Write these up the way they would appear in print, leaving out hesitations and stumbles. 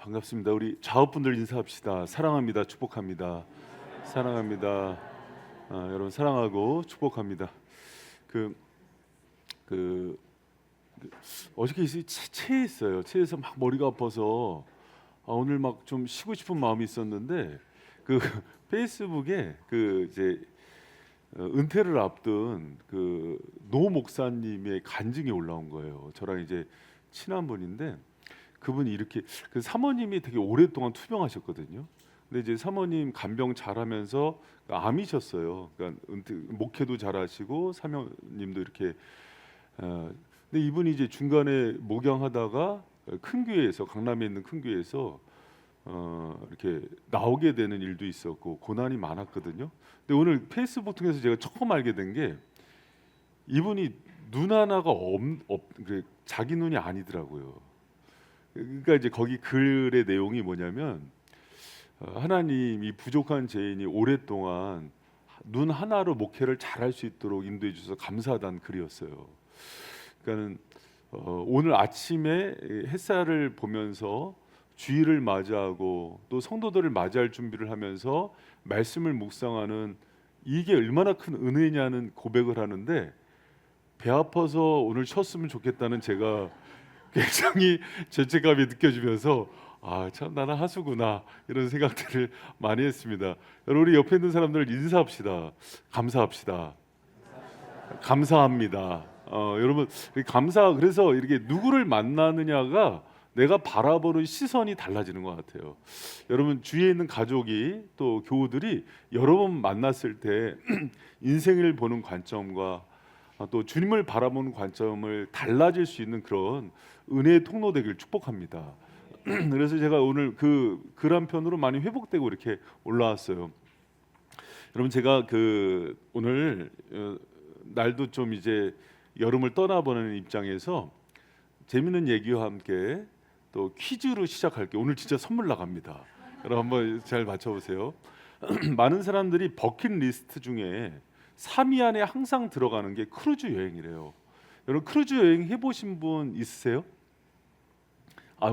반갑습니다. 우리 좌우분들 인사합시다. 사랑합니다. 축복합니다. 사랑합니다. 여러분 사랑하고 축복합니다. 그, 그, 어저께 체했어요. 체해서 막 머리가 아파서 오늘 막 좀 쉬고 싶은 마음이 있었는데 그 페이스북에 그 이제 은퇴를 앞둔 그 노 목사님의 간증이 올라온 거예요. 저랑 이제 친한 분인데 그분이 이렇게 그 사모님이 되게 오랫동안 투병하셨거든요. 근데 이제 사모님 간병 잘하면서 암이셨어요. 그러니까 목회도 잘하시고 사모님도 이렇게 근데 이분이 이제 중간에 목양하다가 큰 교회에서 강남에 있는 큰 교회에서 이렇게 나오게 되는 일도 있었고 고난이 많았거든요. 근데 오늘 페이스북 통해서 제가 처음 알게 된 게 이분이 눈 하나가 자기 눈이 아니더라고요. 그러니까 이제 거기 글의 내용이 뭐냐면 하나님이 부족한 죄인이 오랫동안 눈 하나로 목회를 잘할 수 있도록 인도해 주셔서 감사하다는 글이었어요. 그러니까는 오늘 아침에 햇살을 보면서 주일을 맞이하고 또 성도들을 맞이할 준비를 하면서 말씀을 묵상하는 이게 얼마나 큰 은혜냐는 고백을 하는데 배 아파서 오늘 쉬었으면 좋겠다는 제가 굉장히 죄책감이 느껴지면서 참 나는 하수구나 이런 생각들을 많이 했습니다. 여러분 우리 옆에 있는 사람들 인사합시다. 감사합시다. 감사합니다. 여러분 그래서 이렇게 누구를 만나느냐가 내가 바라보는 시선이 달라지는 것 같아요. 여러분 주위에 있는 가족이 또 교우들이 여러분 만났을 때 인생을 보는 관점과 또 주님을 바라보는 관점을 달라질 수 있는 그런 은혜의 통로 되길 축복합니다. 그래서 제가 오늘 그 글 한 편으로 많이 회복되고 이렇게 올라왔어요. 여러분 제가 오늘 날도 좀 이제 여름을 떠나보는 입장에서 재밌는 얘기와 함께 또 퀴즈로 시작할게요. 오늘 진짜 선물 나갑니다. 여러분 한번 잘 맞춰보세요. 많은 사람들이 버킷리스트 중에 3위 안에 항상 들어가는 게 크루즈 여행이래요. 여러분 크루즈 여행 해보신 분 있으세요?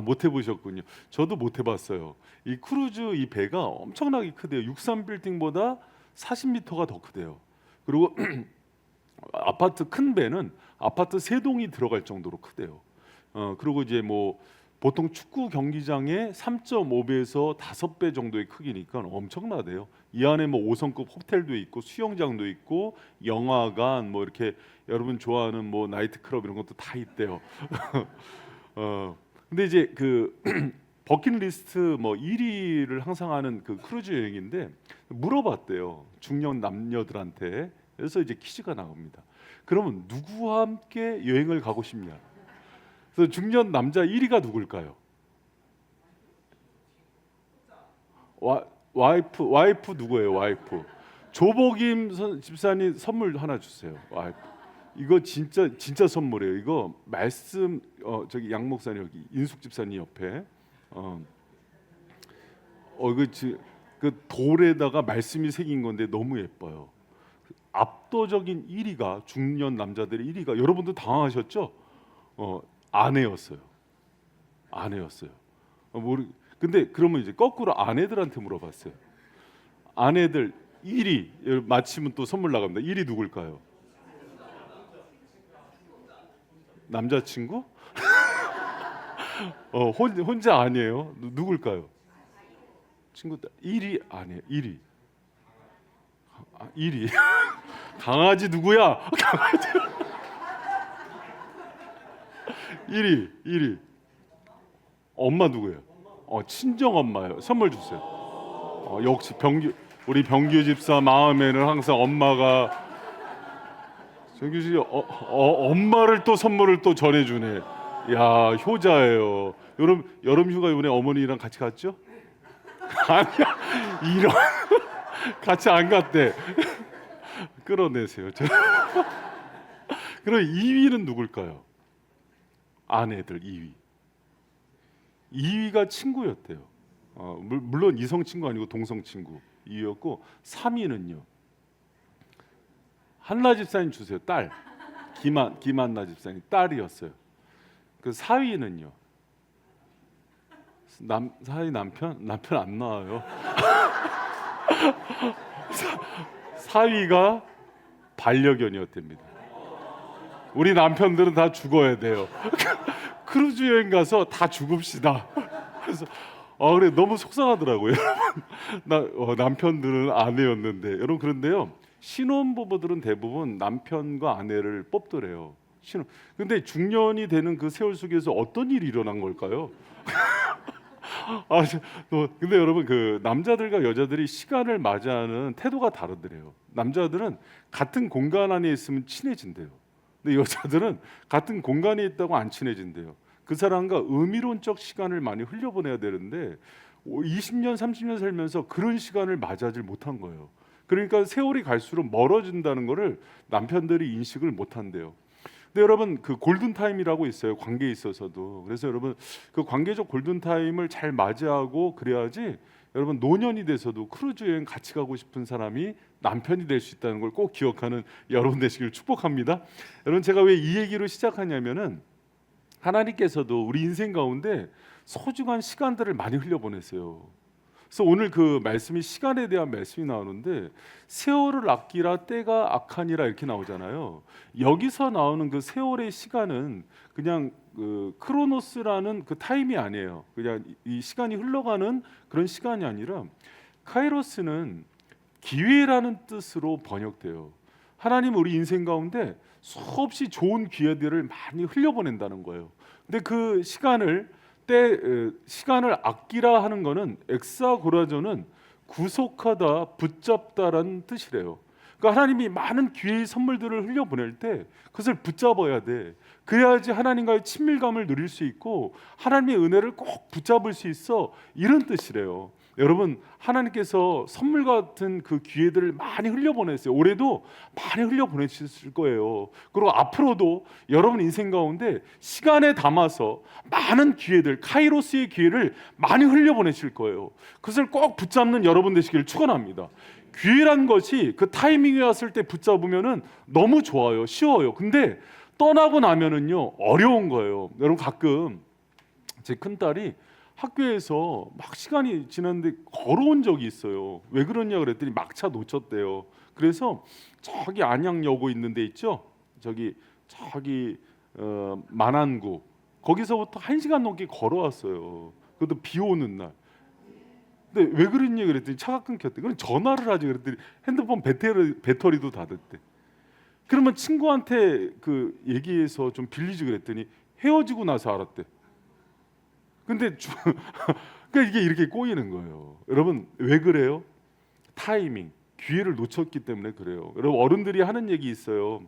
못 해보셨군요. 저도 못 해봤어요. 이 크루즈 이 배가 엄청나게 크대요. 63빌딩보다 40m가 더 크대요. 그리고 아파트 큰 배는 아파트 3동이 들어갈 정도로 크대요. 그리고 이제 뭐 보통 축구 경기장의 3.5배에서 5배 정도의 크기니까 엄청나대요. 이 안에 뭐 5성급 호텔도 있고 수영장도 있고 영화관 뭐 이렇게 여러분 좋아하는 뭐 나이트클럽 이런 것도 다 있대요. 근데 이제 버킷리스트 뭐 1위를 항상 하는 그 크루즈 여행인데 물어봤대요. 중년 남녀들한테. 그래서 이제 퀴즈가 나옵니다. 그러면 누구와 함께 여행을 가고 싶냐? 그래서 중년 남자 1위가 누굴까요? 와이프 누구예요? 와이프. 조복임 집사님 선물 하나 주세요. 와이프. 이거 진짜 선물이에요. 이거 말씀 저기 양 목사님 여기 인숙 집사님 옆에 그 돌에다가 말씀이 새긴 건데 너무 예뻐요. 압도적인 1위가 중년 남자들의 1위가 여러분도 당황하셨죠? 아내였어요. 근데 그러면 이제 거꾸로 아내들한테 물어봤어요. 아내들 1위 마치면 또 선물 나갑니다. 1위 누굴까요? 남자친구? 혼자 아니에요. 누굴까요? 친구 1위 아니에요. 1위. 1위. 강아지 누구야? 강아지. 1위. 엄마 누구예요? 친정 엄마예요. 선물 주세요. 역시 우리 병규 집사 마음에는 항상 엄마가 정규 씨 엄마를 또 선물을 또 전해주네. 야 효자예요. 여름 휴가 이번에 어머니랑 같이 갔죠? 아니야 이런 같이 안 갔대. 끌어내세요. 그럼 2위는 누굴까요? 아내들 2위. 2위가 친구였대요. 물론 이성 친구 아니고 동성 친구 2위였고 3위는요. 한나 집사님 주세요. 딸. 김한나 집사님 딸이었어요. 그 4위는요. 사위 남편 안 나와요. 사위가 반려견이었답니다. 우리 남편들은 다 죽어야 돼요. 크루즈 여행 가서 다 죽읍시다. 그래서 그래 너무 속상하더라고요. 남편들은 아내였는데 여러분 그런데요. 신혼부부들은 대부분 남편과 아내를 뽑더래요. 근데 중년이 되는 그 세월 속에서 어떤 일이 일어난 걸까요? 근데 여러분 그 남자들과 여자들이 시간을 맞이하는 태도가 다르더래요. 남자들은 같은 공간 안에 있으면 친해진대요. 근데 여자들은 같은 공간에 있다고 안 친해진대요. 그 사람과 의미론적 시간을 많이 흘려보내야 되는데 20년, 30년 살면서 그런 시간을 맞이하지 못한 거예요. 그러니까 세월이 갈수록 멀어진다는 것을 남편들이 인식을 못한대요. 근데 여러분 그 골든 타임이라고 있어요. 관계에 있어서도. 그래서 여러분 그 관계적 골든 타임을 잘 맞이하고 그래야지 여러분 노년이 돼서도 크루즈 여행 같이 가고 싶은 사람이 남편이 될 수 있다는 걸 꼭 기억하는 여러분 되시길 축복합니다. 여러분 제가 왜 이 얘기로 시작하냐면은 하나님께서도 우리 인생 가운데 소중한 시간들을 많이 흘려보냈어요. 그래서 오늘 그 말씀이 시간에 대한 말씀이 나오는데 세월을 아끼라 때가 악하니라 이렇게 나오잖아요. 여기서 나오는 그 세월의 시간은 그냥 그 크로노스라는 그 타임이 아니에요. 그냥 이 시간이 흘러가는 그런 시간이 아니라 카이로스는 기회라는 뜻으로 번역돼요. 하나님 우리 인생 가운데 수없이 좋은 기회들을 많이 흘려보낸다는 거예요. 근데 그 시간을 아끼라 하는 거는 엑사고라조는 구속하다, 붙잡다라는 뜻이래요. 그러니까 하나님이 많은 기회의 선물들을 흘려보낼 때 그것을 붙잡아야 돼. 그래야지 하나님과의 친밀감을 누릴 수 있고 하나님의 은혜를 꼭 붙잡을 수 있어. 이런 뜻이래요. 여러분 하나님께서 선물 같은 그 기회들을 많이 흘려보냈어요. 올해도 많이 흘려보내실 거예요. 그리고 앞으로도 여러분 인생 가운데 시간에 담아서 많은 기회들, 카이로스의 기회를 많이 흘려보내실 거예요. 그것을 꼭 붙잡는 여러분 되시길 축원합니다. 기회란 것이 그 타이밍이 왔을 때 붙잡으면은 너무 좋아요. 쉬워요. 근데 떠나고 나면은요 어려운 거예요. 여러분 가끔 제 큰딸이 학교에서 막 시간이 지났는데 걸어온 적이 있어요. 왜 그러냐 그랬더니 막차 놓쳤대요. 그래서 저기 안양여고 있는 데 있죠. 저기 만안구 거기서부터 1시간 넘게 걸어왔어요. 그것도 비 오는 날. 근데 왜 그랬냐 그랬더니 차가 끊겼대. 그럼 전화를 하지 그랬더니 핸드폰 배터리도 닫았대. 그러면 친구한테 그 얘기해서 좀 빌리지 그랬더니 헤어지고 나서 알았대. 근데 그러니까 이게 이렇게 꼬이는 거예요. 여러분 왜 그래요? 타이밍, 기회를 놓쳤기 때문에 그래요. 여러분 어른들이 하는 얘기 있어요.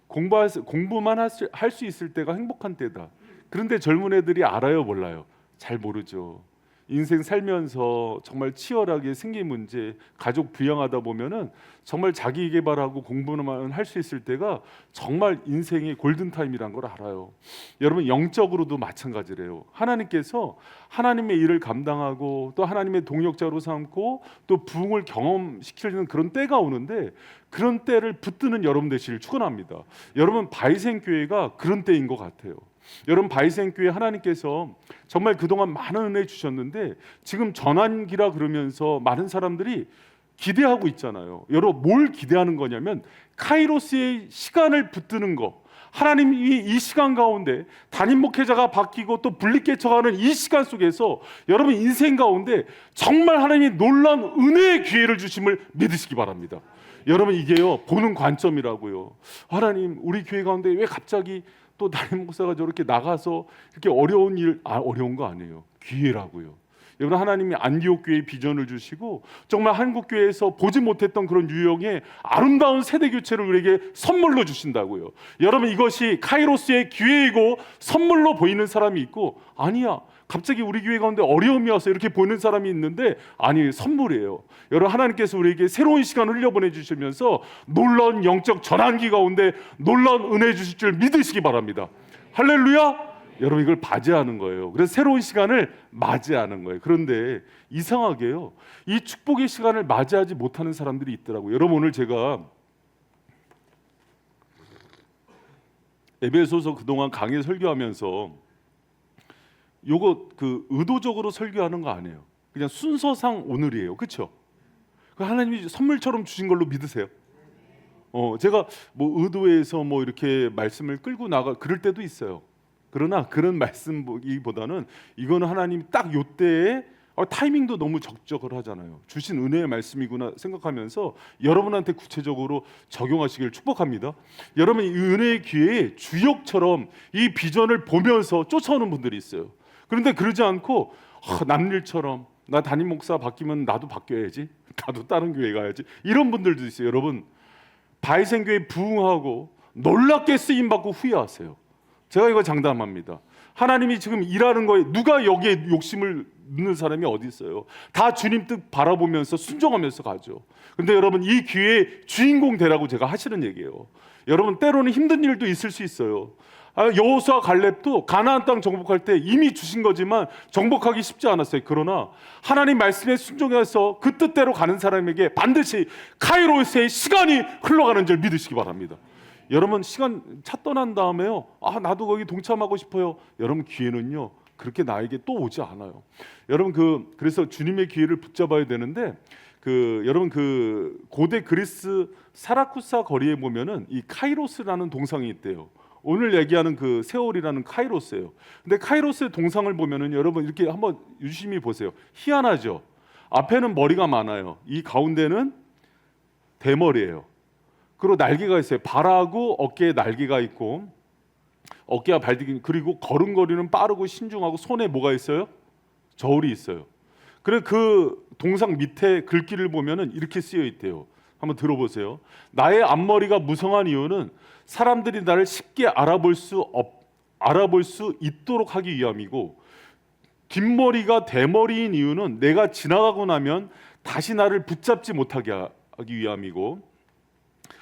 공부만 할 수 있을 때가 행복한 때다. 그런데 젊은 애들이 알아요, 몰라요? 잘 모르죠. 인생 살면서 정말 치열하게 생긴 문제, 가족 부양하다 보면은 정말 자기 개발하고 공부만 할 수 있을 때가 정말 인생의 골든 타임이란 걸 알아요. 여러분 영적으로도 마찬가지래요. 하나님께서 하나님의 일을 감당하고 또 하나님의 동역자로 삼고 또 부흥을 경험시키는 그런 때가 오는데 그런 때를 붙드는 여러분 되시길 축원합니다. 여러분 바이생 교회가 그런 때인 것 같아요. 여러분 바이생 교회 하나님께서 정말 그동안 많은 은혜 주셨는데 지금 전환기라 그러면서 많은 사람들이 기대하고 있잖아요. 여러분 뭘 기대하는 거냐면 카이로스의 시간을 붙드는 거. 하나님이 이 시간 가운데 담임 목회자가 바뀌고 또 분리개척하는 이 시간 속에서 여러분 인생 가운데 정말 하나님이 놀라운 은혜의 기회를 주심을 믿으시기 바랍니다. 여러분 이게요 보는 관점이라고요. 하나님 우리 교회 가운데 왜 갑자기 또 담임 목사가 저렇게 나가서 이렇게 어려운 일, 어려운 거 아니에요. 기회라고요. 여러분 하나님이 안디옥 교회에 비전을 주시고 정말 한국 교회에서 보지 못했던 그런 유형의 아름다운 세대 교체를 우리에게 선물로 주신다고요. 여러분 이것이 카이로스의 기회이고 선물로 보이는 사람이 있고 아니야. 갑자기 우리 교회 가운데 어려움이 와서 이렇게 보이는 사람이 있는데 아니 선물이에요. 여러분 하나님께서 우리에게 새로운 시간을 흘려보내 주시면서 놀라운 영적 전환기 가운데 놀라운 은혜 주실 줄 믿으시기 바랍니다. 할렐루야. 여러분 이걸 맞이하는 거예요. 그래서 새로운 시간을 맞이하는 거예요. 그런데 이상하게요 이 축복의 시간을 맞이하지 못하는 사람들이 있더라고요. 여러분 오늘 제가 에베소서 그동안 강의 설교하면서 요거 그 의도적으로 설교하는 거 아니에요. 그냥 순서상 오늘이에요. 그렇죠? 하나님이 선물처럼 주신 걸로 믿으세요. 제가 뭐 의도해서 뭐 이렇게 말씀을 끌고 나가 그럴 때도 있어요. 그러나 그런 말씀보다는 이거는 하나님이 딱 요때에 타이밍도 너무 적절하잖아요. 주신 은혜의 말씀이구나 생각하면서 여러분한테 구체적으로 적용하시길 축복합니다. 여러분 이 은혜의 기회에 주역처럼 이 비전을 보면서 쫓아오는 분들이 있어요. 그런데 그러지 않고 남일처럼 나 담임 목사 바뀌면 나도 바뀌어야지, 나도 다른 교회 가야지, 이런 분들도 있어요. 여러분 바이생교회 부흥하고 놀랍게 쓰임받고 후회하세요. 제가 이거 장담합니다. 하나님이 지금 일하는 거에 누가 여기에 욕심을 넣는 사람이 어디 있어요? 다 주님 뜻 바라보면서 순종하면서 가죠. 근데 여러분 이 기회의 주인공 되라고 제가 하시는 얘기예요. 여러분 때로는 힘든 일도 있을 수 있어요. 여호수아 갈렙도 가나안 땅 정복할 때 이미 주신 거지만 정복하기 쉽지 않았어요. 그러나 하나님 말씀에 순종해서 그 뜻대로 가는 사람에게 반드시 카이로스의 시간이 흘러가는 줄 믿으시기 바랍니다. 여러분 시간 차 떠난 다음에요, 나도 거기 동참하고 싶어요. 여러분 기회는요 그렇게 나에게 또 오지 않아요. 여러분 그래서 주님의 기회를 붙잡아야 되는데 여러분 고대 그리스 사라쿠사 거리에 보면은 이 카이로스라는 동상이 있대요. 오늘 얘기하는 그 세월이라는 카이로스예요. 근데 카이로스의 동상을 보면은 여러분 이렇게 한번 유심히 보세요. 희한하죠. 앞에는 머리가 많아요. 이 가운데는 대머리예요. 그리고 날개가 있어요. 발하고 어깨에 날개가 있고 어깨와 발디기, 그리고 걸음걸이는 빠르고 신중하고 손에 뭐가 있어요? 저울이 있어요. 그래 그 동상 밑에 글귀를 보면은 이렇게 쓰여 있대요. 한번 들어보세요. 나의 앞머리가 무성한 이유는 사람들이 나를 쉽게 알아볼 수 있도록 하기 위함이고, 뒷머리가 대머리인 이유는 내가 지나가고 나면 다시 나를 붙잡지 못하게 하기 위함이고,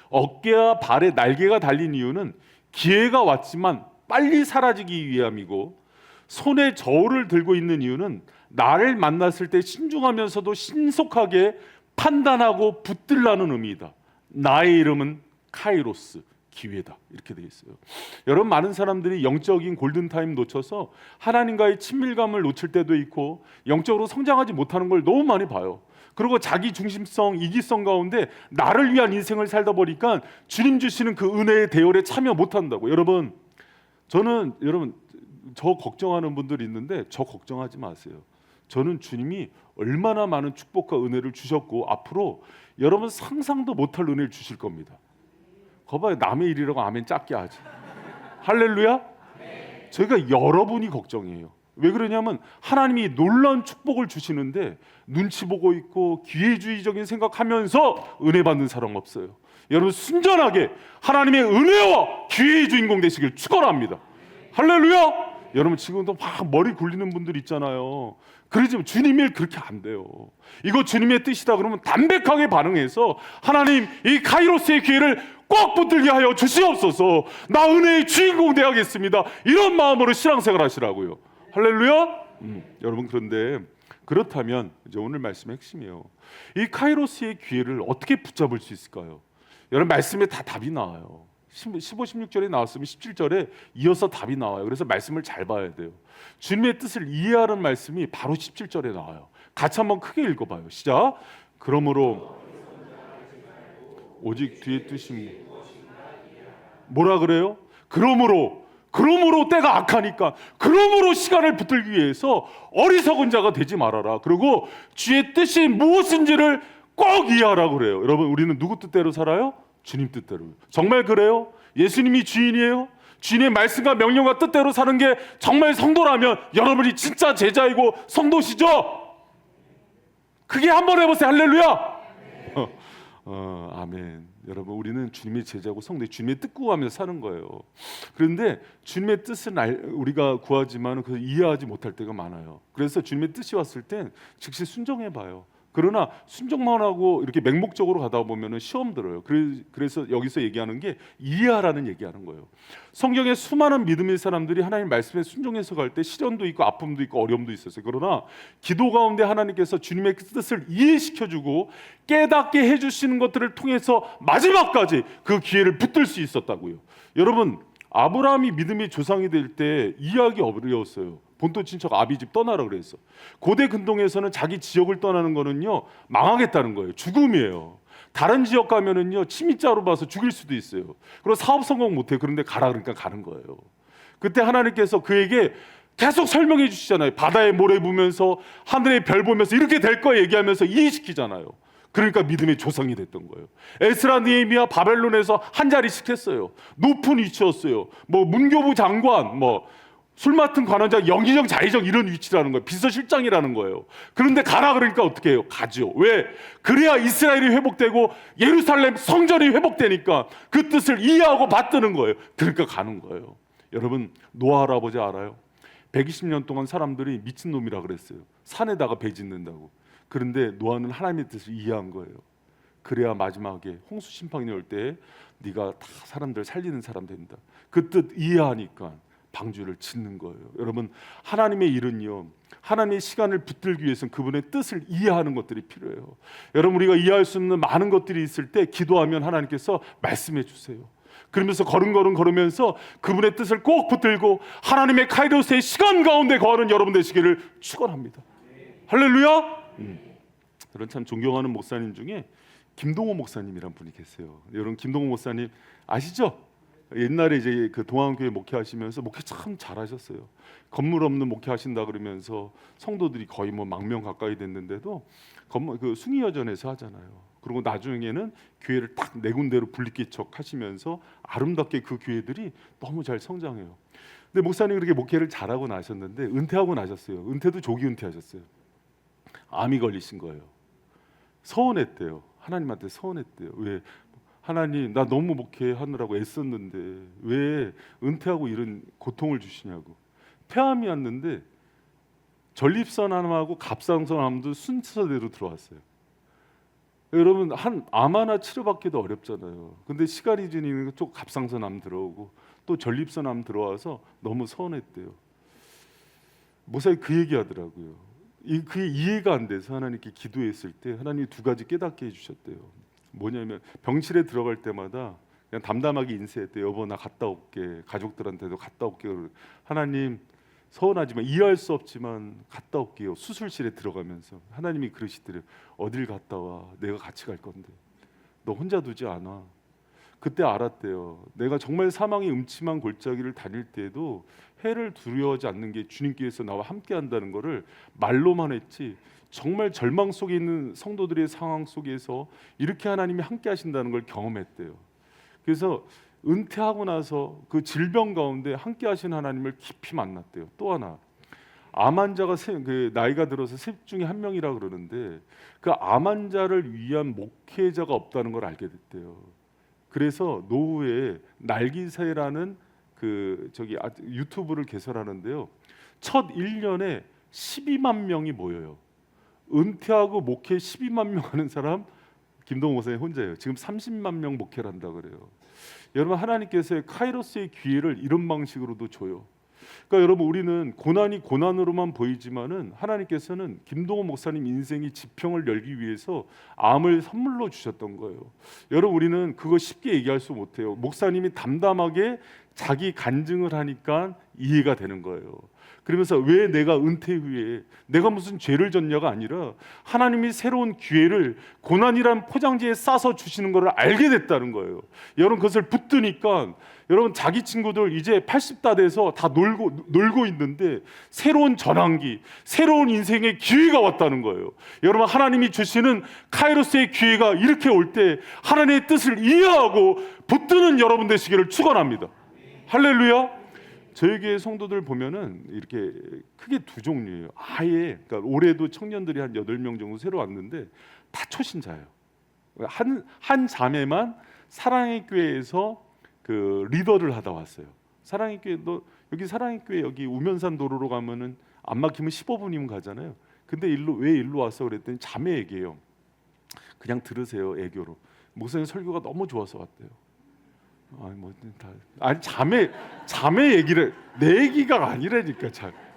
어깨와 발에 날개가 달린 이유는 기회가 왔지만 빨리 사라지기 위함이고, 손에 저울을 들고 있는 이유는 나를 만났을 때 신중하면서도 신속하게 판단하고 붙들라는 의미이다. 나의 이름은 카이로스, 기회다. 이렇게 되어 있어요. 여러분 많은 사람들이 영적인 골든타임 놓쳐서 하나님과의 친밀감을 놓칠 때도 있고 영적으로 성장하지 못하는 걸 너무 많이 봐요. 그리고 자기 중심성, 이기성 가운데 나를 위한 인생을 살다 보니까 주님 주시는 그 은혜의 대열에 참여 못한다고. 여러분 저 걱정하는 분들이 있는데 저 걱정하지 마세요. 저는 주님이 얼마나 많은 축복과 은혜를 주셨고 앞으로 여러분 상상도 못할 은혜를 주실 겁니다. 거봐요, 남의 일이라고 아멘 작게 하지. 할렐루야. 저희가 여러분이 걱정이에요. 왜 그러냐면 하나님이 놀라운 축복을 주시는데 눈치 보고 있고 기회주의적인 생각하면서 은혜 받는 사람 없어요. 여러분 순전하게 하나님의 은혜와 기회의 주인공 되시길 축원합니다. 할렐루야. 여러분 지금도 막 머리 굴리는 분들 있잖아요. 그러지만 주님 일 그렇게 안 돼요. 이거 주님의 뜻이다 그러면 담백하게 반응해서 하나님 이 카이로스의 기회를 꼭 붙들게 하여 주시옵소서. 나 은혜의 주인공 되야겠습니다. 이런 마음으로 신앙생활 하시라고요. 할렐루야. 여러분 그런데 그렇다면 이제 오늘 말씀의 핵심이에요. 이 카이로스의 기회를 어떻게 붙잡을 수 있을까요? 여러분 말씀에 다 답이 나와요. 15, 16절에 나왔으면 17절에 이어서 답이 나와요. 그래서 말씀을 잘 봐야 돼요. 주님의 뜻을 이해하는 말씀이 바로 17절에 나와요. 같이 한번 크게 읽어봐요. 시작. 그러므로 오직 뒤에 뜻이 뭐라 그래요? 그러므로 때가 악하니까 그러므로 시간을 붙들기 위해서 어리석은 자가 되지 말아라. 그리고 주의 뜻이 무엇인지를 꼭 이해하라고 그래요. 여러분 우리는 누구 뜻대로 살아요? 주님 뜻대로. 정말 그래요? 예수님이 주인이에요? 주님의 말씀과 명령과 뜻대로 사는 게 정말 성도라면 여러분이 진짜 제자이고 성도시죠? 크게 한번 해보세요. 할렐루야. 아멘. 여러분 우리는 주님의 제자고 성도, 주님의 뜻 구하면서 사는 거예요. 그런데 주님의 뜻은 우리가 구하지만 그걸 이해하지 못할 때가 많아요. 그래서 주님의 뜻이 왔을 땐 즉시 순종해봐요. 그러나 순종만 하고 이렇게 맹목적으로 가다 보면은 시험 들어요. 그래서 여기서 얘기하는 게 이해하라는 얘기하는 거예요. 성경에 수많은 믿음의 사람들이 하나님 말씀에 순종해서 갈 때 시련도 있고 아픔도 있고 어려움도 있었어요. 그러나 기도 가운데 하나님께서 주님의 뜻을 이해시켜주고 깨닫게 해주시는 것들을 통해서 마지막까지 그 기회를 붙들 수 있었다고요. 여러분 아브라함이 믿음의 조상이 될 때 이해하기 어려웠어요. 본토 친척 아비 집 떠나라 그랬어. 고대 근동에서는 자기 지역을 떠나는 거는요 망하겠다는 거예요. 죽음이에요. 다른 지역 가면은요 침입자로 봐서 죽일 수도 있어요. 그리고 사업 성공 못해. 그런데 가라 그러니까 가는 거예요. 그때 하나님께서 그에게 계속 설명해 주시잖아요. 바다에 모래 부면서 하늘의 별 보면서 이렇게 될 거야 얘기하면서 이해시키잖아요. 그러니까 믿음의 조상이 됐던 거예요. 에스라 느헤미야 바벨론에서 한 자리씩 했어요. 높은 위치였어요. 뭐 문교부 장관, 뭐 술 맡은 관원장, 영의정, 자의정 이런 위치라는 거예요. 비서실장이라는 거예요. 그런데 가라 그러니까 어떻게 해요? 가죠. 왜? 그래야 이스라엘이 회복되고 예루살렘 성전이 회복되니까 그 뜻을 이해하고 받드는 거예요. 그러니까 가는 거예요. 여러분 노아 할아버지 알아요? 120년 동안 사람들이 미친놈이라 그랬어요. 산에다가 배 짓는다고. 그런데 노아는 하나님의 뜻을 이해한 거예요. 그래야 마지막에 홍수 심판이 올 때 네가 다 사람들 살리는 사람 된다. 그 뜻 이해하니까 방주를 짓는 거예요. 여러분 하나님의 일은요 하나님의 시간을 붙들기 위해서는 그분의 뜻을 이해하는 것들이 필요해요. 여러분 우리가 이해할 수 없는 많은 것들이 있을 때 기도하면 하나님께서 말씀해 주세요. 그러면서 걸음걸음 걸으면서 그분의 뜻을 꼭 붙들고 하나님의 카이로스의 시간 가운데 거하는 여러분 되시기를 축원합니다. 할렐루야. 저는 참 존경하는 목사님 중에 김동호 목사님이란 분이 계세요. 여러분 김동호 목사님 아시죠? 옛날에 이제 그 동안교회 목회하시면서 목회 참 잘하셨어요. 건물 없는 목회하신다 그러면서 성도들이 거의 뭐 10,000명 가까이 됐는데도 그 숭의여전에서 하잖아요. 그리고 나중에는 교회를 딱 네 군데로 분리개척하시면서 아름답게 그 교회들이 너무 잘 성장해요. 근데 목사님 그렇게 목회를 잘하고 나셨는데 은퇴하고 나셨어요. 은퇴도 조기 은퇴하셨어요. 암이 걸리신 거예요. 서운했대요. 하나님한테 서운했대요. 왜? 하나님 나 너무 목회하느라고 애썼는데 왜 은퇴하고 이런 고통을 주시냐고. 폐암이 왔는데 전립선암하고 갑상선암도 순서대로 들어왔어요. 여러분 한 암 하나 치료받기도 어렵잖아요. 근데 시간이 지니면 또 갑상선암 들어오고 또 전립선암 들어와서 너무 서운했대요. 목사님 그 얘기하더라고요. 그게 이해가 안 돼서 하나님께 기도했을 때 하나님이 두 가지 깨닫게 해주셨대요. 뭐냐면 병실에 들어갈 때마다 그냥 담담하게 인사했대요. 여보 나 갔다 올게. 가족들한테도 갔다 올게. 하나님 서운하지만 이해할 수 없지만 갔다 올게요. 수술실에 들어가면서 하나님이 그러시더래요. 어딜 갔다 와. 내가 같이 갈 건데 너 혼자 두지 않아. 그때 알았대요. 내가 정말 사망의 음침한 골짜기를 다닐 때에도 해를 두려워하지 않는 게 주님께서 나와 함께 한다는 것을 말로만 했지 정말 절망 속에 있는 성도들의 상황 속에서 이렇게 하나님이 함께 하신다는 걸 경험했대요. 그래서 은퇴하고 나서 그 질병 가운데 함께 하신 하나님을 깊이 만났대요. 또 하나 암 환자가 그 나이가 들어서 셋 중에 한 명이라 그러는데 그 암 환자를 위한 목회자가 없다는 걸 알게 됐대요. 그래서 노후에 날기새라는 그 유튜브를 개설하는데요. 첫 1년에 12만 명이 모여요. 은퇴하고 목회 12만 명 하는 사람 김동호 목사님 혼자예요. 지금 30만 명 목회를 한다 그래요. 여러분 하나님께서 카이로스의 기회를 이런 방식으로도 줘요. 그러니까 여러분 우리는 고난이 고난으로만 보이지만은 하나님께서는 김동호 목사님 인생의 지평을 열기 위해서 암을 선물로 주셨던 거예요. 여러분 우리는 그거 쉽게 얘기할 수 못해요. 목사님이 담담하게 자기 간증을 하니까 이해가 되는 거예요. 그러면서 왜 내가 은퇴 후에 내가 무슨 죄를 졌냐가 아니라 하나님이 새로운 기회를 고난이란 포장지에 싸서 주시는 것을 알게 됐다는 거예요. 여러분 그것을 붙드니까 여러분 자기 친구들 이제 80다 돼서 다 놀고 있는데 새로운 전환기, 새로운 인생의 기회가 왔다는 거예요. 여러분 하나님이 주시는 카이로스의 기회가 이렇게 올 때 하나님의 뜻을 이해하고 붙드는 여러분 되시기를 축원합니다. 할렐루야. 저희 교회 성도들 보면은 이렇게 크게 두 종류예요. 아예 그러니까 올해도 청년들이 한 8명 정도 새로 왔는데 다 초신자예요. 한 자매만 사랑의 교회에서 그 리더를 하다 왔어요. 사랑의 교회 여기 사랑의 교회 여기 우면산 도로로 가면은 안 막히면 15분이면 가잖아요. 근데 왜 일로 왔어 그랬더니 자매 얘기예요. 그냥 들으세요. 애교로. 목사님 설교가 너무 좋아서 왔대요. 아니 자매 얘기를 내 얘기가 아니라니까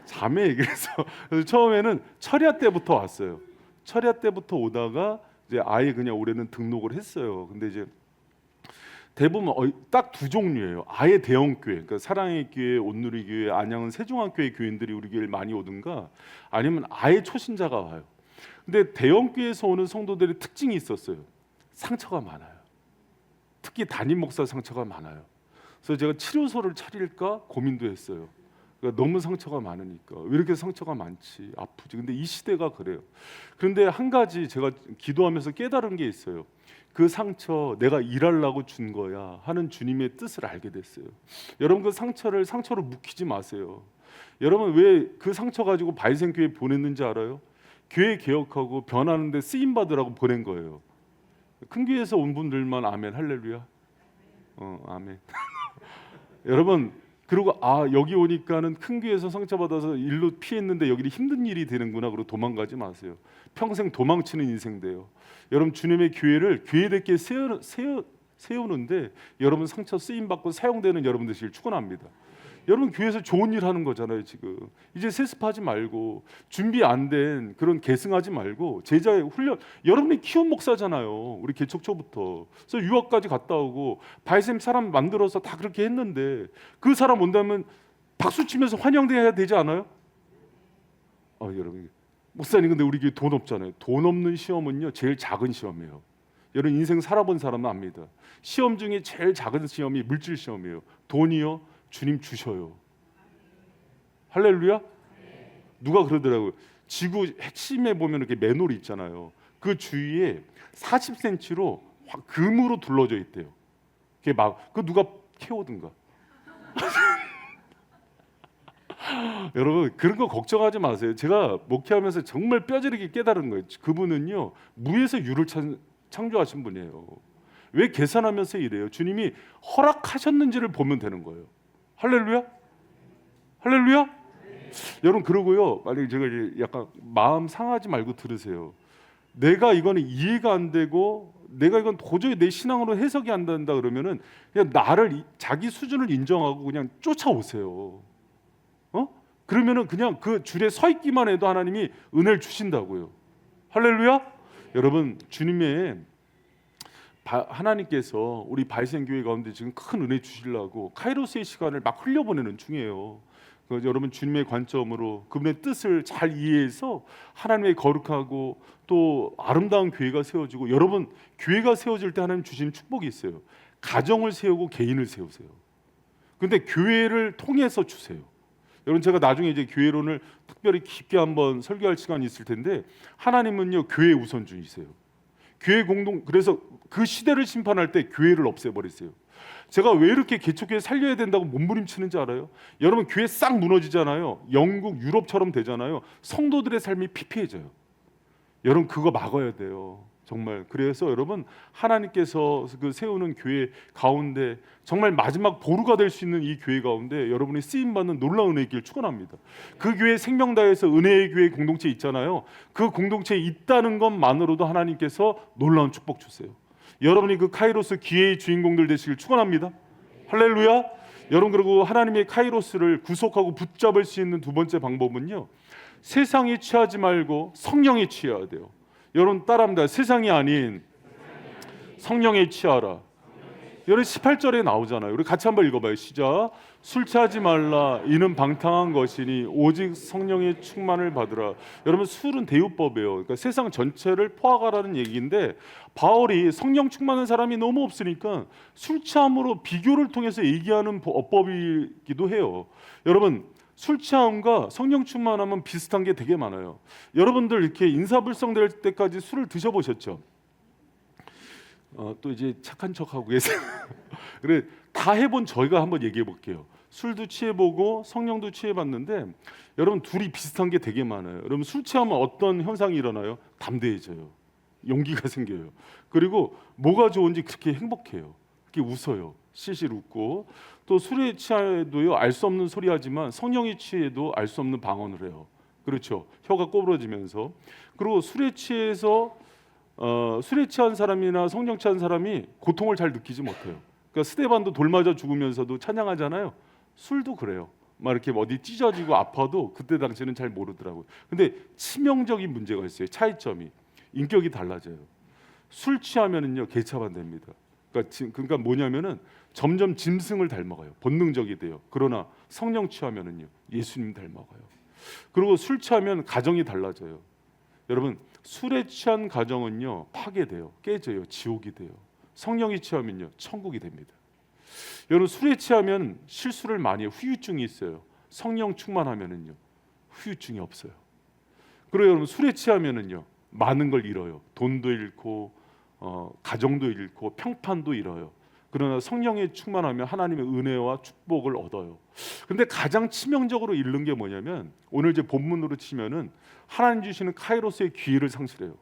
자매 얘기를 해서 그래서 처음에는 철야 때부터 왔어요. 철야 때부터 오다가 이제 아예 그냥 올해는 등록을 했어요. 근데 이제 대부분 딱 두 종류예요. 아예 대형 교회, 그러니까 사랑의 교회, 온누리 교회, 안양은 세종학교의 교인들이 우리 교회를 많이 오든가, 아니면 아예 초신자가 와요. 근데 대형 교회에서 오는 성도들의 특징이 있었어요. 상처가 많아요. 특히 담임 목사 상처가 많아요. 그래서 제가 치료소를 차릴까 고민도 했어요. 그러니까 너무 상처가 많으니까 왜 이렇게 상처가 많지, 아프지. 근데 이 시대가 그래요. 그런데 한 가지 제가 기도하면서 깨달은 게 있어요. 그 상처 내가 일하려고 준 거야 하는 주님의 뜻을 알게 됐어요. 여러분 그 상처를 상처로 묵히지 마세요. 여러분 왜 그 상처 가지고 바이센교회 보냈는지 알아요? 교회 개혁하고 변하는데 쓰임 받으라고 보낸 거예요. 큰 교회에서 온 분들만 아멘 할렐루야. 아멘. 여러분 그리고 여기 오니까는 큰 교회에서 상처받아서 일로 피했는데 여기는 힘든 일이 되는구나 그러고 도망가지 마세요. 평생 도망치는 인생 돼요. 여러분 주님의 교회를 교회답게 세우는데 여러분 상처 쓰임받고 사용되는 여러분 되시길 축원합니다. 여러분 교회에서 좋은 일 하는 거잖아요. 지금 이제 세습하지 말고 준비 안 된 그런 계승하지 말고 제자의 훈련. 여러분이 키운 목사잖아요. 우리 개척초부터. 그래서 유학까지 갔다 오고 바이셈 사람 만들어서 다 그렇게 했는데 그 사람 온다면 박수 치면서 환영돼야 되지 않아요? 여러분 목사님 근데 우리 교회 돈 없잖아요. 돈 없는 시험은요 제일 작은 시험이에요. 여러분 인생 살아본 사람은 압니다. 시험 중에 제일 작은 시험이 물질 시험이에요. 돈이요 주님 주셔요. 할렐루야. 누가 그러더라고요. 지구 핵심에 보면 이렇게 맨홀이 있잖아요. 그 주위에 40cm로 금으로 둘러져 있대요. 그게 막 그 누가 캐오든가. 여러분 그런 거 걱정하지 마세요. 제가 목회하면서 정말 뼈저리게 깨달은 거예요. 그분은요 무에서 유를 창조하신 분이에요. 왜 계산하면서 이래요? 주님이 허락하셨는지를 보면 되는 거예요. 할렐루야? 할렐루야? 여러분 그러고요. 만약에 제가 이제 약간 마음 상하지 말고 들으세요. 내가 이거는 이해가 안 되고 내가 이건 도저히 내 신앙으로 해석이 안 된다 그러면은 그냥 나를 자기 수준을 인정하고 그냥 쫓아오세요. 그러면은 그냥 그 줄에 서 있기만 해도 하나님이 은혜를 주신다고요. 할렐루야? 여러분 주님의 하나님께서 우리 바이센 교회 가운데 지금 큰 은혜 주시려고 카이로스의 시간을 막 흘려보내는 중이에요. 여러분 주님의 관점으로 그분의 뜻을 잘 이해해서 하나님의 거룩하고 또 아름다운 교회가 세워지고, 여러분 교회가 세워질 때 하나님 주시는 축복이 있어요. 가정을 세우고 개인을 세우세요. 근데 교회를 통해서 주세요. 여러분 제가 나중에 이제 교회론을 특별히 깊게 한번 설교할 시간이 있을 텐데 하나님은요 교회 우선주의세요. 교회 그래서 그 시대를 심판할 때 교회를 없애버리세요. 제가 왜 이렇게 개척교회 살려야 된다고 몸부림치는지 알아요? 여러분 교회 싹 무너지잖아요. 영국, 유럽처럼 되잖아요. 성도들의 삶이 피폐해져요. 여러분 그거 막아야 돼요. 정말. 그래서 여러분 하나님께서 그 세우는 교회 가운데 정말 마지막 보루가 될 수 있는 이 교회 가운데 여러분이 쓰임받는 놀라운 은혜의 길 축원합니다. 그 교회 생명다에서 은혜의 교회 공동체 있잖아요. 그 공동체에 있다는 것만으로도 하나님께서 놀라운 축복 주세요. 여러분이 그 카이로스 기회의 주인공들 되시길 축원합니다. 할렐루야. 여러분 그리고 하나님의 카이로스를 구속하고 붙잡을 수 있는 두 번째 방법은요, 세상에 취하지 말고 성령에 취해야 돼요. 여러분 따라합니다. 세상이 아닌 성령에 취하라. 여러분 18절에 나오잖아요. 우리 같이 한번 읽어봐요. 시작. 술 취하지 말라. 이는 방탕한 것이니 오직 성령의 충만을 받으라. 여러분 술은 대유법이에요. 그러니까 세상 전체를 포악하라는 얘기인데 바울이 성령 충만한 사람이 너무 없으니까 술 취함으로 비교를 통해서 얘기하는 어법이기도 해요. 여러분 술 취함과 성령 충만하면 비슷한 게 되게 많아요. 여러분들 이렇게 인사불성될 때까지 술을 드셔보셨죠? 또 이제 착한 척하고 계세요. 그래 다 해본 저희가 한번 얘기해 볼게요. 술도 취해보고 성령도 취해봤는데 여러분 둘이 비슷한 게 되게 많아요. 여러분 술 취하면 어떤 현상이 일어나요? 담대해져요. 용기가 생겨요. 그리고 뭐가 좋은지 그렇게 행복해요. 그렇게 웃어요. 실실 웃고. 또 술에 취해도요 알 수 없는 소리 하지만 성령에 취해도 알 수 없는 방언을 해요. 그렇죠. 혀가 꼬부러지면서. 그리고 술에 취해서 술에 취한 사람이나 성령 취한 사람이 고통을 잘 느끼지 못해요. 그러니까 스데반도 돌 맞아 죽으면서도 찬양하잖아요. 술도 그래요. 막 이렇게 어디 찢어지고 아파도 그때 당시에는 잘 모르더라고요. 근데 치명적인 문제가 있어요. 차이점이 인격이 달라져요. 술 취하면은요 개차반됩니다. 그러니까 뭐냐면은 점점 짐승을 닮아가요. 본능적이 돼요. 그러나 성령 취하면은요 예수님 닮아가요. 그리고 술 취하면 가정이 달라져요. 여러분 술에 취한 가정은요 파괴돼요, 깨져요, 지옥이 돼요. 성령이 취하면요 천국이 됩니다. 여러분 술에 취하면 실수를 많이 해요. 후유증이 있어요. 성령 충만하면은요 후유증이 없어요. 그리고 여러분 술에 취하면은요 많은 걸 잃어요. 돈도 잃고 가정도 잃고 평판도 잃어요. 그러나 성령에 충만하면 하나님의 은혜와 축복을 얻어요. 그런데 가장 치명적으로 잃는 게 뭐냐면 오늘 이제 본문으로 치면은 하나님 주시는 카이로스의 기회를 상실해요.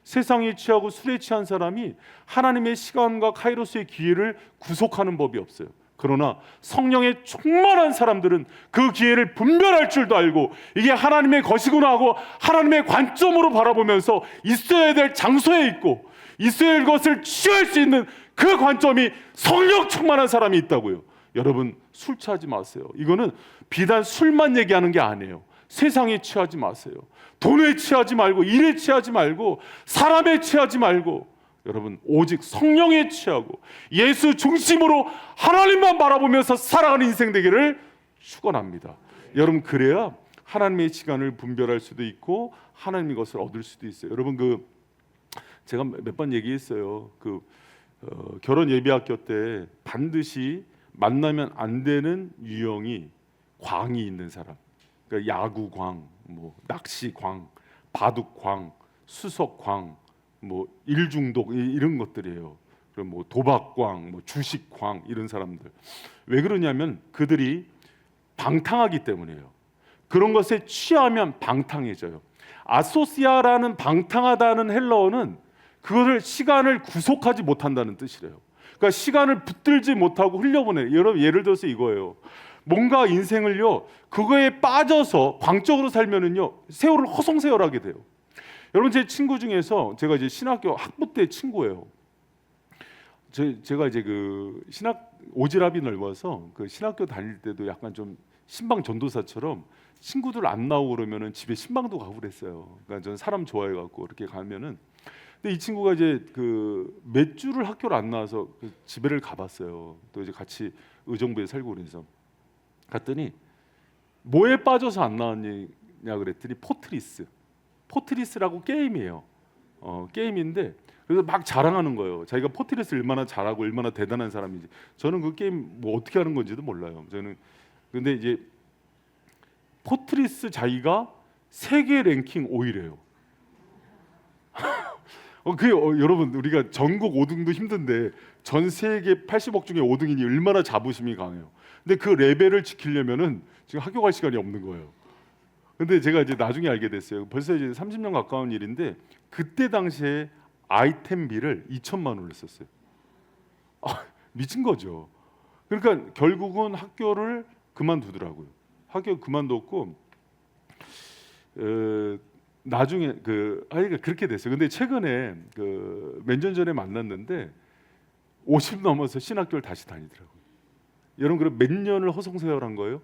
세상에 취하고 술에 취한 사람이 하나님의 시간과 카이로스의 기회를 구속하는 법이 없어요. 그러나 성령에 충만한 사람들은 그 기회를 분별할 줄도 알고 이게 하나님의 것이구나 하고 하나님의 관점으로 바라보면서 있어야 될 장소에 있고 있어야 할 것을 취할 수 있는 그 관점이 성령 충만한 사람이 있다고요. 여러분 술 취하지 마세요. 이거는 비단 술만 얘기하는 게 아니에요. 세상에 취하지 마세요. 돈에 취하지 말고 일에 취하지 말고 사람에 취하지 말고 여러분 오직 성령에 취하고 예수 중심으로 하나님만 바라보면서 살아가는 인생 되기를 축원합니다. 여러분 그래야 하나님의 시간을 분별할 수도 있고 하나님의 것을 얻을 수도 있어요. 여러분 제가 몇 번 얘기했어요. 결혼 예비학교 때 반드시 만나면 안 되는 유형이 광이 있는 사람. 그러니까 야구광, 낚시광, 바둑광, 수석광, 일중독 이런 것들이에요. 그리고 도박광, 주식광 이런 사람들. 왜 그러냐면 그들이 방탕하기 때문이에요. 그런 것에 취하면 방탕해져요. 아소시아라는 방탕하다는 헬라어는 그것을 시간을 구속하지 못한다는 뜻이래요. 그러니까 시간을 붙들지 못하고 흘려보내요. 여러분 예를 들어서 이거예요. 뭔가 인생을요 그거에 빠져서 광적으로 살면은요 세월을 허송세월하게 돼요. 여러분 제 친구 중에서 제가 이제 신학교 학부 때 친구예요. 제가 이제 신학 오지랖이 넓어서 신학교 다닐 때도 약간 좀 신방 전도사처럼 친구들 안 나오고 그러면은 집에 신방도 가고 그랬어요. 그러니까 저는 사람 좋아해갖고 이렇게 가면은 근데 이 친구가 이제 몇 주를 학교를 안 나와서 집에를 가봤어요. 또 이제 같이 의정부에 살고 그래서 갔더니 뭐에 빠져서 안 나왔냐 그랬더니 포트리스라고 게임이에요. 게임인데 그래서 막 자랑하는 거예요. 자기가 포트리스 얼마나 잘하고 얼마나 대단한 사람인지. 저는 그 게임 어떻게 하는 건지도 몰라요. 근데 이제 포트리스 자기가 세계 랭킹 5위래요. 여러분 우리가 전국 5등도 힘든데 전 세계 80억 중에 5등이니 얼마나 자부심이 강해요. 근데 그 레벨을 지키려면은 지금 학교 갈 시간이 없는 거예요. 근데 제가 이제 나중에 알게 됐어요. 벌써 이제 30년 가까운 일인데 그때 당시에 아이템비를 2천만 원을 썼어요. 미친 거죠. 그러니까 결국은 학교를 그만두더라고요. 학교 그만뒀고 나중에 그렇게 됐어요. 근데 최근에 몇 년 전에 만났는데 50 넘어서 신학교를 다시 다니더라고요. 여러분 그럼 몇 년을 허송세월한 거예요?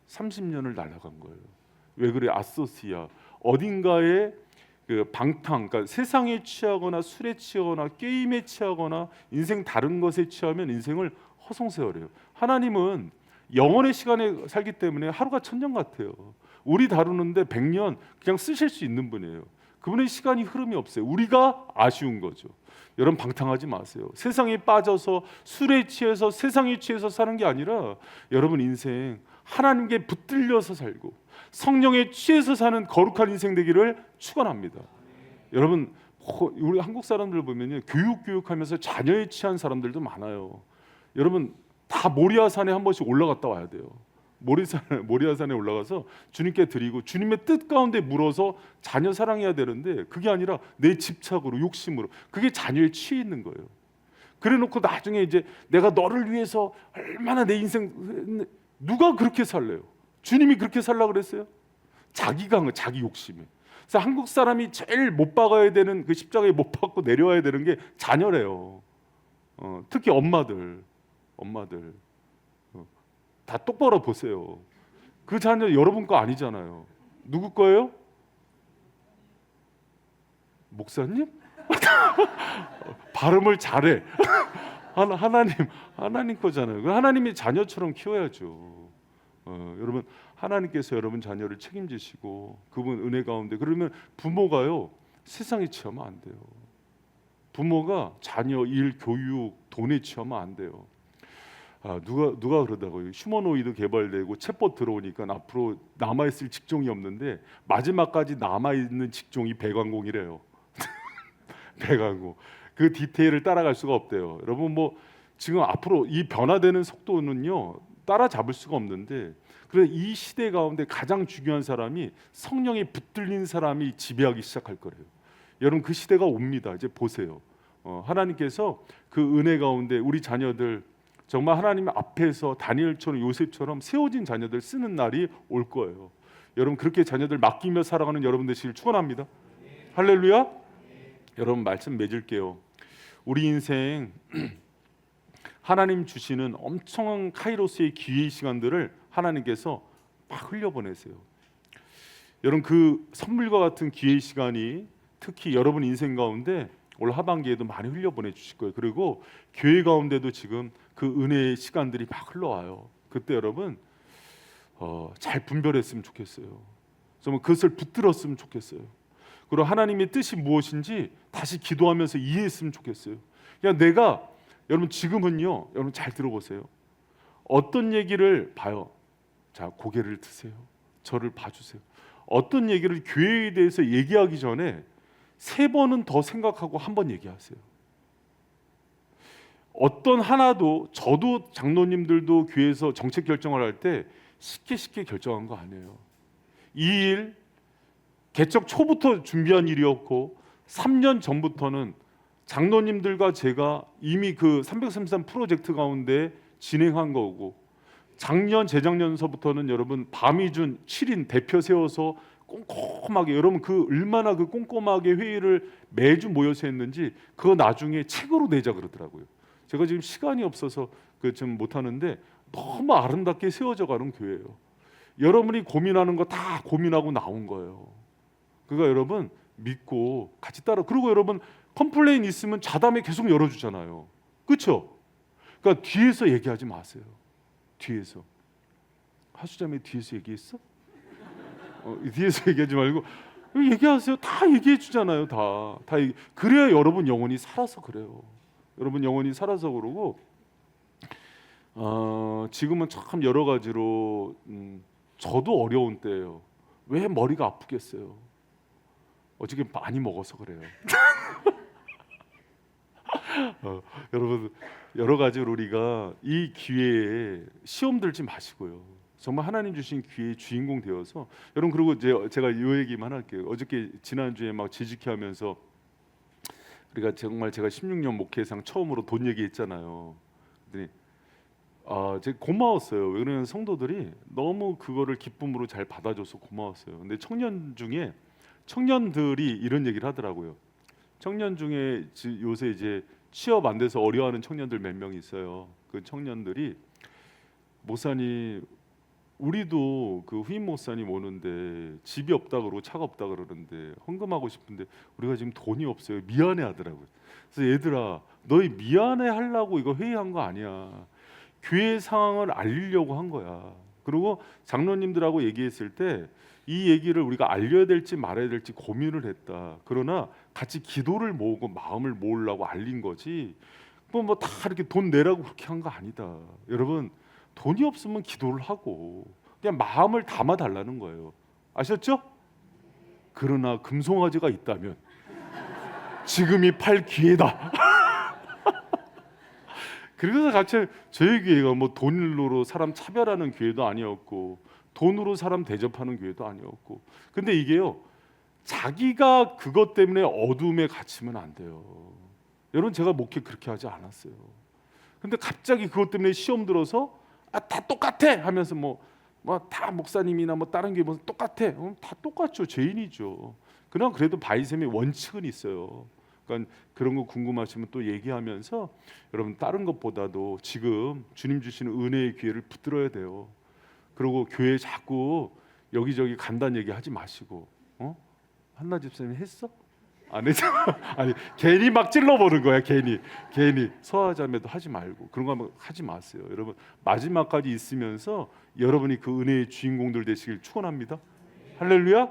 30년을 날아간 거예요. 왜 그래? 아소시아 어딘가에 방탕, 그러니까 세상에 취하거나 술에 취하거나 게임에 취하거나 인생 다른 것에 취하면 인생을 허송세월해요. 하나님은 영원의 시간에 살기 때문에 하루가 천년 같아요. 우리 다루는데 100년 그냥 쓰실 수 있는 분이에요. 그분의 시간이 흐름이 없어요. 우리가 아쉬운 거죠. 여러분 방탕하지 마세요. 세상에 빠져서 술에 취해서 세상에 취해서 사는 게 아니라 여러분 인생 하나님께 붙들려서 살고 성령에 취해서 사는 거룩한 인생 되기를 축원합니다. 여러분 우리 한국 사람들 보면요 교육하면서 자녀에 취한 사람들도 많아요. 여러분 다 모리아산에 한 번씩 올라갔다 와야 돼요. 모리아산에 올라가서 주님께 드리고 주님의 뜻 가운데 물어서 자녀 사랑해야 되는데 그게 아니라 내 집착으로 욕심으로 그게 자녀에 취해 있는 거예요. 그래놓고 나중에 이제 내가 너를 위해서 얼마나 내 인생 누가 그렇게 살래요? 주님이 그렇게 살라 그랬어요? 자기 강은 자기 욕심에. 그래서 한국 사람이 제일 못 박아야 되는 그 십자가에 못 박고 내려와야 되는 게 자녀래요. 특히 엄마들 다 똑바로 보세요. 그 자녀 여러분 거 아니잖아요. 누구 거예요? 목사님? 발음을 잘해. 하나님 거잖아요. 하나님이 자녀처럼 키워야죠. 여러분 하나님께서 여러분 자녀를 책임지시고 그분 은혜 가운데 그러면 부모가요 세상에 취하면 안 돼요. 부모가 자녀 일, 교육, 돈에 취하면 안 돼요. 누가 그러다고요. 휴머노이드 개발되고 챗봇 들어오니까 앞으로 남아있을 직종이 없는데 마지막까지 남아있는 직종이 배관공이래요. 배관공. 그 디테일을 따라갈 수가 없대요. 여러분 뭐 지금 앞으로 이 변화되는 속도는요 따라잡을 수가 없는데 그래 이 시대 가운데 가장 중요한 사람이 성령에 붙들린 사람이 지배하기 시작할 거래요. 여러분 그 시대가 옵니다. 이제 보세요. 하나님께서 그 은혜 가운데 우리 자녀들 정말 하나님 앞에서 다니엘처럼 요셉처럼 세워진 자녀들 쓰는 날이 올 거예요. 여러분 그렇게 자녀들 맡기며 살아가는 여러분 되시길 축원합니다. 할렐루야. 여러분 말씀 맺을게요. 우리 인생 하나님 주시는 엄청난 카이로스의 기회의 시간들을 하나님께서 막 흘려보내세요. 여러분 그 선물과 같은 기회의 시간이 특히 여러분 인생 가운데 올 하반기에도 많이 흘려보내 주실 거예요. 그리고 교회 가운데도 지금 그 은혜의 시간들이 막 흘러와요. 그때 여러분 잘 분별했으면 좋겠어요. 정말 그것을 붙들었으면 좋겠어요. 그리고 하나님의 뜻이 무엇인지 다시 기도하면서 이해했으면 좋겠어요. 그냥 내가 여러분 지금은요, 여러분 잘 들어보세요. 어떤 얘기를 봐요. 자, 고개를 드세요. 저를 봐주세요. 어떤 얘기를 교회에 대해서 얘기하기 전에 3번은 더 생각하고 한 번 얘기하세요. 어떤 하나도 저도 장로님들도 교회에서 정책 결정을 할 때 쉽게 결정한 거 아니에요. 이 일 개척 초부터 준비한 일이었고 3년 전부터는 장로님들과 제가 이미 그 333 프로젝트 가운데 진행한 거고 작년 재작년서부터는 여러분 밤이준 7인 대표 세워서 꼼꼼하게 여러분 그 얼마나 그 꼼꼼하게 회의를 매주 모여서 했는지 그거 나중에 책으로 내자 그러더라고요. 제가 지금 시간이 없어서 그 좀 못하는데 너무 아름답게 세워져 가는 교회예요. 여러분이 고민하는 거 다 고민하고 나온 거예요. 그러니까 여러분 믿고 같이 따라. 그리고 여러분 컴플레인 있으면 자담회 계속 열어주잖아요. 그렇죠? 그러니까 뒤에서 얘기하지 마세요. 뒤에서. 하수자매 뒤에서 얘기했어? 뒤에서 얘기하지 말고 얘기하세요. 다 얘기해 주잖아요. 다 얘기. 그래야 여러분 영혼이 살아서 그래요. 여러분 영혼이 살아서 그러고 지금은 참 여러 가지로 저도 어려운 때예요. 왜 머리가 아프겠어요? 어저께 많이 먹어서 그래요. 여러분 여러 가지로 우리가 이 기회에 시험 들지 마시고요. 정말 하나님 주신 기회의 주인공 되어서 여러분. 그리고 제가 이 얘기만 할게요. 어저께 지난주에 막 지지키하면서 우리가 정말 제가 16년 목회상 처음으로 돈 얘기했잖아요. 그랬더니 제가 고마웠어요. 왜 그러냐면 성도들이 너무 그거를 기쁨으로 잘 받아줘서 고마웠어요. 근데 청년들이 이런 얘기를 하더라고요. 청년 중에 요새 이제 취업 안 돼서 어려워하는 청년들 몇 명 있어요. 그 청년들이 목사님 우리도 그 후임 목사님 오는데 집이 없다 그러고 차가 없다 그러는데 헌금하고 싶은데 우리가 지금 돈이 없어요. 미안해 하더라고요. 그래서 얘들아 너희 미안해 하려고 이거 회의한 거 아니야. 교회 상황을 알리려고 한 거야. 그리고 장로님들하고 얘기했을 때 이 얘기를 우리가 알려야 될지 말아야 될지 고민을 했다. 그러나 같이 기도를 모으고 마음을 모으려고 알린 거지. 뭐 다 이렇게 돈 내라고 그렇게 한 거 아니다. 여러분 돈이 없으면 기도를 하고 그냥 마음을 담아 달라는 거예요. 아셨죠? 그러나 금송아지가 있다면 지금이 팔 기회다. 그래서 같이 저희 교회가 뭐 돈으로 사람 차별하는 교회도 아니었고 돈으로 사람 대접하는 교회도 아니었고. 근데 이게요 자기가 그것 때문에 어둠에 갇히면 안 돼요. 여러분 제가 목회 그렇게 하지 않았어요. 근데 갑자기 그것 때문에 시험 들어서 다 똑같아 하면서 뭐 다 목사님이나 뭐 다른 게 뭐 똑같아. 다 똑같죠. 죄인이죠. 그러나 그래도 바이셈의 원칙은 있어요. 그러니까 그런 거 궁금하시면 또 얘기하면서 여러분 다른 것보다도 지금 주님 주시는 은혜의 기회를 붙들어야 돼요. 그리고 교회 자꾸 여기저기 간다는 얘기 하지 마시고 한나 집사님 했어? 안 했잖아. 아니 괜히 막 찔러보는 거야. 괜히 소아자매도 하지 말고 그런 거 한번 하지 마세요. 여러분 마지막까지 있으면서 여러분이 그 은혜의 주인공들 되시길 축원합니다. 할렐루야.